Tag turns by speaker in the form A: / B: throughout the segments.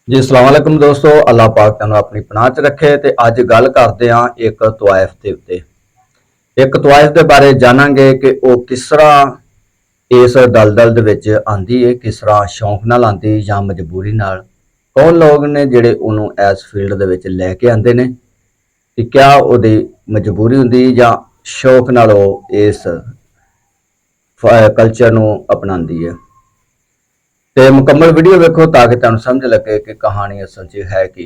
A: जी अस्सलाम वालेकुम दोस्तों, अल्लाह पाक तुहानू अपनी पनाह च रखे। ते अज गल करते हैं एक तवायफ के उत्ते। एक तवायफ के बारे जानांगे कि वह किस तरह इस दलदल दे विच आंदी है, किस तरह शौक नाल आंदी या मजबूरी नाल। कौन लोग ने जिहड़े उहनू इस फील्ड दे विच लैके आंदे ने, कि क्या उहदी मजबूरी हुंदी या शौक नाल वह इस कल्चर नू अपनांदी है। तो मुकम्मल वीडियो वेखो ताकि तुहानू समझ लगे कि कहानी असल च है कि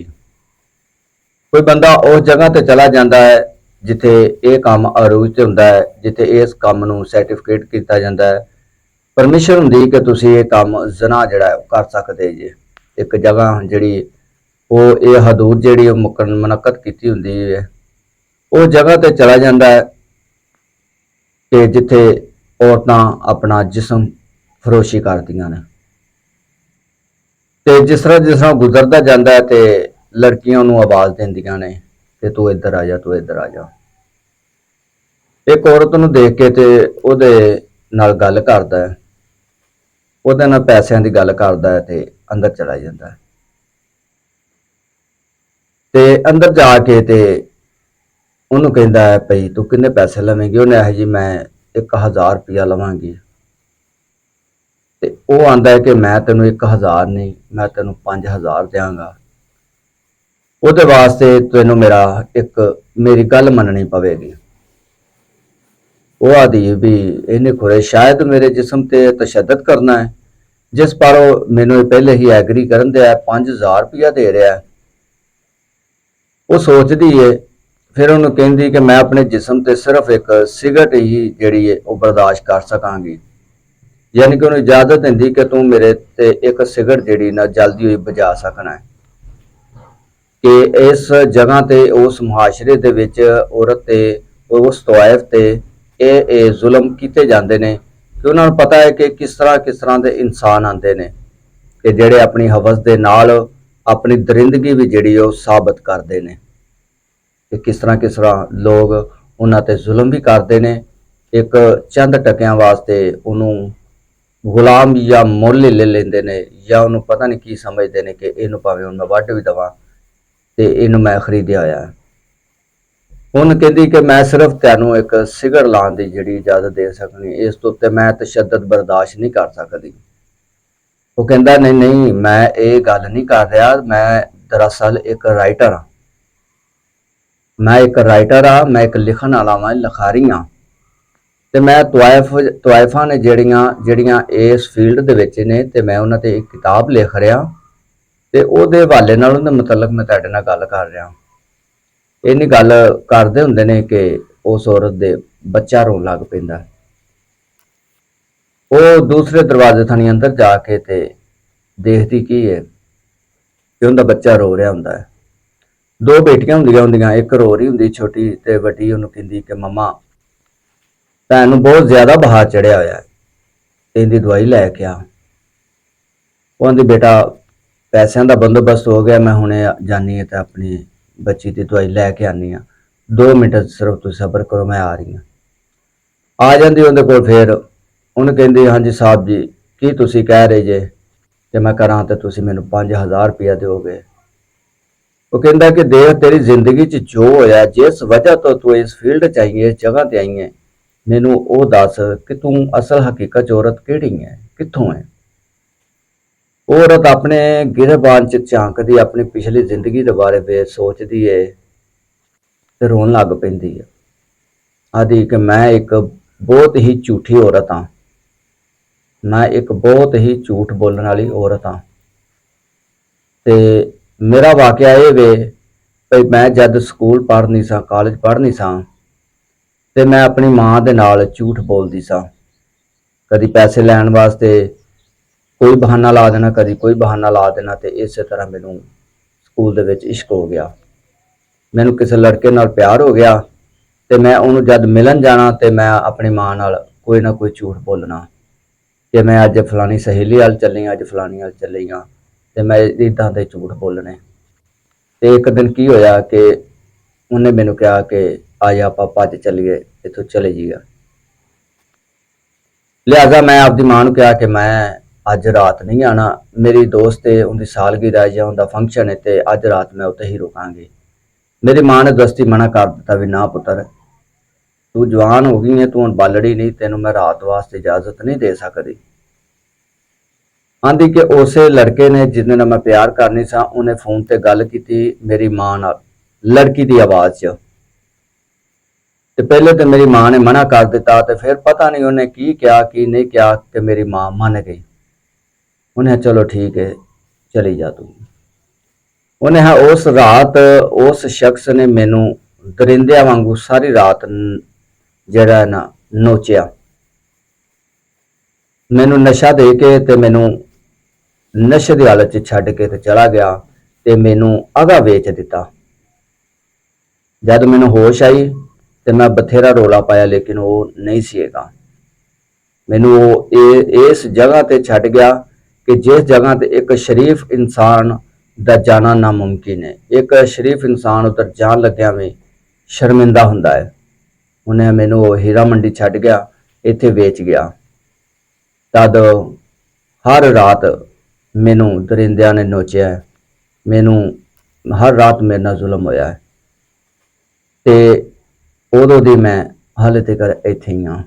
A: कोई बंदा उस जगह ते चला जाता है जिथे यह काम अरूज ते हुंदा है, जिथे इस काम नू सर्टिफिकेट किया जाता है, परमिशन हुंदी कि तुसीं ये काम जना जिहड़ा है कर सकते जे। एक जगह जिहड़ी वो ये हदूद जिहड़ी मुनक्कद की हुंदी है, उस जगह ते चला जाता है कि जिथे औरतां अपना जिस्म फरोशी करदियां ने। ते जिस तरह गुजरता जाता है तो लड़कियां उन्होंने आवाज देंदियां ने कि तू इधर आ जा, तू इधर आ जा। एक औरत नूं देख के ते उहदे नाल गल करदा है, उहदे नाल पैसिਆਂ ਦੀ गल करदा है ते अंदर चला जाता है। ते अंदर जाके ते उहनूं कहंदा है भई तू किन्ने पैसे लवेंगी। उहने आखिया जी मैं 1000 रुपया लवांगी। ते वो आंदा है कि मैं तेनों 1000 नहीं, मैं तेनों 5000 देंगा। ਉਹਦੇ वास्ते तेनों मेरी गल मननी पवेगी। वो आदि भी इन्हें खुरे शायद मेरे जिस्म ते तशद्दद करना है, जिस पर मैनू पहले ही एग्री करन दिया है, 5000 रुपया दे रहा है। वो सोचती है, फिर उन्होंने कहती कि मैं अपने जिस्म ते सिर्फ एक सिगरट ही जी है वो बर्दाश्त कर सकांगी। यानी कि उन्होंने इजाजत देंदी कि तू मेरे ते एक सिगरट जी ना जल्दी हुई बजा सकना है। कि इस जगह ते उस मुहाशरे दे विच औरत ते उस तवायफ ते ये जुल्म किए जाते हैं कि उन्होंने पता है कि किस तरह के इंसान आते हैं कि जेड़े अपनी हवस के नाल अपनी दरिंदगी भी जी साबित करते हैं कि किस तरह लोग उन्होंने जुल्म भी करते हैं। एक चंद टकियां वास्ते उन्होंने गुलाम या मुल ले लेंदे ने, या उन्होंने पता नहीं की समझते हैं कि इनू भावें मैं वढ़ भी देवां ते इनू मैं खरीदिया होया है। उन्होंने कहती कि मैं सिर्फ तैनू एक सिगरट लाने की जी इजाजत दे सकनी, इस तो उत्ते मैं तशद्दद बर्दाश्त नहीं कर सकती। वो कहता नहीं नहीं मैं ये गल नहीं कर रहा, मैं दरअसल एक राइटर हाँ, मैं एक राइटर हाँ, मैं एक लिखन वाला वा, लिखारी हाँ। तो मैं तवायफा ने जड़ियाँ इस फील्ड दे विच ने ते मैं उन्हां ते एक किताब लिख रहा ते उहदे हवाले नाल उहदे मतलब मैं तुहाडे नाल गल कर रहा। इन्नी गल करते हुंदे ने कि उस औरत दे बच्चा रोन लग पैंदा। वो दूसरे दरवाजे थनी अंदर जाके ते देखती की है कि उनका बच्चा रो रहा हुंदा है। दो बेटियां हुंदियां, एक रो रही हुंदी छोटी ते वड्डी उहनूं कहंदी कि मम्मा भैन नूं बहुत ज्यादा बुखार चढ़िया होया है, इहदी दवाई लैके आ। वो आंदी बेटा पैसों का बंदोबस्त हो गया, मैं हुणे जानी है तो अपनी बच्ची की दवाई लैके आनी हाँ, 2 मिनट सिर्फ तुसीं सबर करो मैं आ रही हाँ। आ जाती उहदे कोल, फिर उन्हें कहती हाँ जी साहब जी की तुसीं कह रहे जे कि मैं करा तो तुसीं मैनू 5000 रुपया दोगे। वो कहता कि देख तेरी जिंदगी च जो होया, जिस वजह तो तू इस फील्ड च आई है, इस जगह ते आई है, मैनू वो दस कि तू असल हकीकत औरत केड़ी है, कित्थों है। औरत अपने गिरबान च झांकदी, अपनी पिछली जिंदगी के बारे में सोचती है तो रोन लग पैंदी है। आदि कि मैं एक बहुत ही झूठी औरत हाँ, मैं एक बहुत ही झूठ बोलने वाली औरत हाँ। ते मेरा वाकया ये वे भई मैं जब स्कूल पढ़नी सा, कॉलेज पढ़नी सा, ते मैं अपनी माँ दे नाल झूठ बोलदी सा। कदी पैसे लैण वास्ते कोई बहाना ला देना, कदी कोई बहाना ला देना, तो इस तरह मैनू स्कूल दे विच इश्क हो गया। मैनू किसी लड़के नाल प्यार हो गया तो मैं उन्होंने जब मिलन जाना तो मैं अपनी माँ नाल कोई ना कोई झूठ बोलना कि मैं अज फलानी सहेली वाल चली हाँ, अज फलानी वाल चली हाँ, तो मैं इदां दे झूठ बोलने। तो एक दिन की होया कि उन्हें मैनू कहा कि आज आप भज चलीए, इत्थों चले जाइए। लिहाजा मैं आपकी माँ को कहा कि मैं ਅੱਜ ਰਾਤ ਨਹੀਂ ਆਣਾ, ਮੇਰੀ ਦੋਸਤ ਤੇ ਉਹਦੀ ਸਾਲਗਿਰਾ ਜਾਂ ਉਹਦਾ ਫੰਕਸ਼ਨ ਹੈ ਤੇ ਅੱਜ ਰਾਤ ਮੈਂ ਉੱਥੇ ਹੀ ਰੁਕਾਂਗੀ। ਮੇਰੀ ਮਾਂ ਨੇ ਦਸਤੀ ਮਨਾ ਕਰ ਦਿੱਤਾ ਵੀ ਨਾ ਪੁੱਤਰ, ਤੂੰ ਜਵਾਨ ਹੋ ਗਈ ਹੈ, ਤੂੰ ਹੁਣ ਬਾਲੜੀ ਨਹੀਂ, ਤੈਨੂੰ ਮੈਂ ਰਾਤ ਵਾਸਤੇ ਇਜਾਜ਼ਤ ਨਹੀਂ ਦੇ ਸਕਦੀ। ਆਂਦੀ ਕਿ ਉਸੇ ਲੜਕੇ ਨੇ ਜਿਹਦੇ ਨਾਲ ਮੈਂ ਪਿਆਰ ਕਰਨੀ ਸਾਂ, ਉਹਨੇ ਫੋਨ ਤੇ ਗੱਲ ਕੀਤੀ ਮੇਰੀ ਮਾਂ ਨਾਲ ਲੜਕੀ ਦੀ ਆਵਾਜ਼ 'ਚ, ਤੇ ਪਹਿਲੇ ਤੇ ਮੇਰੀ ਮਾਂ ਨੇ ਮਨਾ ਕਰ ਦਿੱਤਾ ਤੇ ਫਿਰ ਪਤਾ ਨਹੀਂ ਉਹਨੇ ਕੀ ਕਿਹਾ ਕੀ ਨਹੀਂ ਕਿਹਾ ਤੇ ਮੇਰੀ ਮਾਂ ਮੰਨ ਗਈ। ਉਹਨੇ ਚਲੋ ਠੀਕ ਹੈ ਚਲੀ ਜਾ ਤੂੰ। ਉਹਨੇ ਉਸ ਰਾਤ ਉਸ ਸ਼ਖਸ ਨੇ ਮੈਨੂੰ ਦਰਿੰਦਿਆਂ ਵਾਂਗੂ ਸਾਰੀ ਰਾਤ ਜਿਹੜਾ ਨਾ ਨੋਚਿਆ, ਮੈਨੂੰ ਨਸ਼ਾ ਦੇ ਕੇ ਤੇ ਮੈਨੂੰ ਨਸ਼ੇ ਦੀ ਹਾਲਤ 'ਚ ਛੱਡ ਕੇ ਤੇ ਚਲਾ ਗਿਆ ਤੇ ਮੈਨੂੰ ਅਗਾ ਵੇਚ ਦਿੱਤਾ। ਜਦ ਮੈਨੂੰ ਹੋਸ਼ ਆਈ ਤੇ ਮੈਂ ਬਥੇਰਾ ਰੋਲਾ ਪਾਇਆ ਲੇਕਿਨ ਉਹ ਨਹੀਂ ਸੀਗਾ। ਮੈਨੂੰ ਉਹ ਇਸ ਜਗ੍ਹਾ ਤੇ ਛੱਡ ਗਿਆ ਕਿ ਜਿਸ ਜਗ੍ਹਾ ਤੇ ਇੱਕ ਸ਼ਰੀਫ ਇਨਸਾਨ ਦਾ ਜਾਣਾ ਨਾਮੁਮਕਿਨ ਹੈ। ਇੱਕ ਸ਼ਰੀਫ ਇਨਸਾਨ ਉੱਧਰ ਜਾਣ ਲੱਗਿਆ ਵੀ ਸ਼ਰਮਿੰਦਾ ਹੁੰਦਾ ਹੈ। ਉਹਨੇ ਮੈਨੂੰ ਉਹ ਹੀਰਾ ਮੰਡੀ ਛੱਡ ਗਿਆ, ਇੱਥੇ ਵੇਚ ਗਿਆ। ਤਦ ਹਰ ਰਾਤ ਮੈਨੂੰ ਦਰਿੰਦਿਆਂ ਨੇ ਨੋਚਿਆ, ਮੈਨੂੰ ਹਰ ਰਾਤ ਮੇਰੇ ਨਾਲ ਜ਼ੁਲਮ ਹੋਇਆ ਹੈ ਤੇ ਉਦੋਂ ਦੀ ਮੈਂ ਹਾਲੇ ਤੱਕ ਇੱਥੇ ਹੀ ਹਾਂ।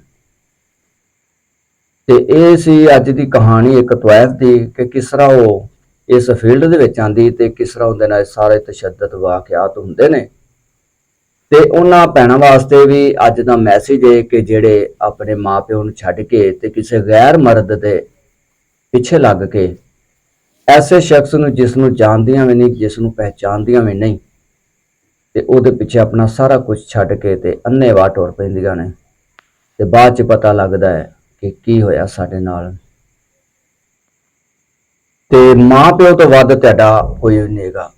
A: ਤੇ ਇਹ ਸੀ ਅੱਜ ਦੀ ਕਹਾਣੀ ਇੱਕ ਤਵਾਇਫ ਦੀ ਕਿ ਕਿਸ ਤਰ੍ਹਾਂ ਉਹ ਇਸ ਫੀਲਡ ਦੇ ਵਿੱਚ ਆਂਦੀ ਤੇ ਕਿਸ ਤਰ੍ਹਾਂ ਉਹਦੇ ਨਾਲ ਸਾਰੇ ਤਸ਼ੱਦਦ ਵਾਕਿਆਤ ਹੁੰਦੇ ਨੇ। ਤੇ ਉਹਨਾਂ ਭੈਣਾਂ ਵਾਸਤੇ ਵੀ ਅੱਜ ਦਾ ਮੈਸੇਜ ਹੈ ਕਿ ਜਿਹੜੇ ਆਪਣੇ ਮਾਪਿਓ ਨੂੰ ਛੱਡ ਕੇ ਤੇ ਕਿਸੇ ਗੈਰ ਮਰਦ ਦੇ ਪਿੱਛੇ ਲੱਗ ਕੇ ਐਸੇ ਸ਼ਖਸ ਨੂੰ ਜਿਸ ਨੂੰ ਜਾਣਦੀਆਂ ਵੀ ਨਹੀਂ, ਜਿਸ ਨੂੰ ਪਹਿਚਾਨਦੀਆਂ ਵੀ ਨਹੀਂ, ਤੇ ਉਹਦੇ ਪਿੱਛੇ ਆਪਣਾ ਸਾਰਾ ਕੁਝ ਛੱਡ ਕੇ ਤੇ ਅੰਨ੍ਹੇਵਾਹ ਟੁਰ ਪੈਂਦੀਆਂ ਨੇ ਤੇ ਬਾਅਦ 'ਚ ਪਤਾ ਲੱਗਦਾ ਹੈ ਕਿ ਕੀ ਹੋਇਆ ਸਾਡੇ ਨਾਲ। ਤੇ ਮਾਂ ਪਿਓ ਤੋਂ ਵੱਧ ਤੁਹਾਡਾ ਕੋਈ ਨਹੀਂ ਹੈਗਾ।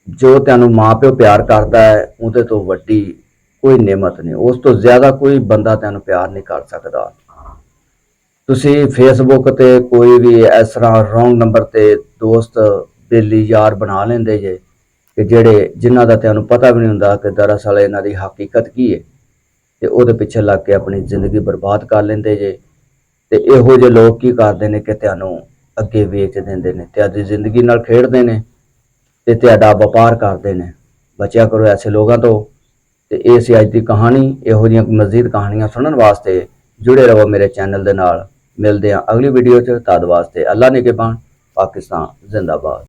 A: ਜੋ ਤੁਹਾਨੂੰ ਮਾਂ ਪਿਓ ਪਿਆਰ ਕਰਦਾ ਹੈ ਉਹਦੇ ਤੋਂ ਵੱਡੀ ਕੋਈ ਨੇਮਤ ਨਹੀਂ, ਉਸ ਤੋਂ ਜ਼ਿਆਦਾ ਕੋਈ ਬੰਦਾ ਤੁਹਾਨੂੰ ਪਿਆਰ ਨਹੀਂ ਕਰ ਸਕਦਾ। ਤੁਸੀਂ ਫੇਸਬੁੱਕ ਤੇ ਕੋਈ ਵੀ ਇਸ ਤਰ੍ਹਾਂ ਰੋਂਗ ਨੰਬਰ ਤੇ ਦੋਸਤ ਬੇਲੀ ਯਾਰ ਬਣਾ ਲੈਂਦੇ ਜੇ ਕਿ ਜਿਨ੍ਹਾਂ ਦਾ ਤੁਹਾਨੂੰ ਪਤਾ ਵੀ ਨਹੀਂ ਹੁੰਦਾ ਕਿ ਦਰਅਸਲ ਇਹਨਾਂ ਦੀ ਹਕੀਕਤ ਕੀ ਹੈ, ਤੇ ਉਹਦੇ ਪਿੱਛੇ ਲੱਗ ਕੇ ਆਪਣੀ ਜ਼ਿੰਦਗੀ ਬਰਬਾਦ ਕਰ ਲੈਂਦੇ ਜੇ। ਤੇ ਇਹੋ ਜਿਹੇ ਲੋਕ ਕੀ ਕਰਦੇ ਨੇ ਕਿ ਤੁਹਾਨੂੰ ਅੱਗੇ ਵੇਚ ਦਿੰਦੇ ਨੇ, ਤੁਹਾਡੀ ਜ਼ਿੰਦਗੀ ਨਾਲ ਖੇਡਦੇ ਨੇ ਤੇ ਤੁਹਾਡਾ ਵਪਾਰ ਕਰਦੇ ਨੇ। ਬਚਿਆ ਕਰੋ ਐਸੇ ਲੋਕਾਂ ਤੋਂ। ਤੇ ਇਹ ਸੀ ਅੱਜ ਦੀ ਕਹਾਣੀ। ਇਹੋ ਜਿਹੀਆਂ ਮਜ਼ੀਦ ਕਹਾਣੀਆਂ ਸੁਣਨ ਵਾਸਤੇ ਜੁੜੇ ਰਹੋ ਮੇਰੇ ਚੈਨਲ ਦੇ ਨਾਲ। ਮਿਲਦੇ ਹਾਂ ਅਗਲੀ ਵੀਡੀਓ 'ਚ। ਤਦ ਵਾਸਤੇ ਅੱਲਾ ਨਿਗਹਿਬਾਨ। ਪਾਕਿਸਤਾਨ ਜ਼ਿੰਦਾਬਾਦ।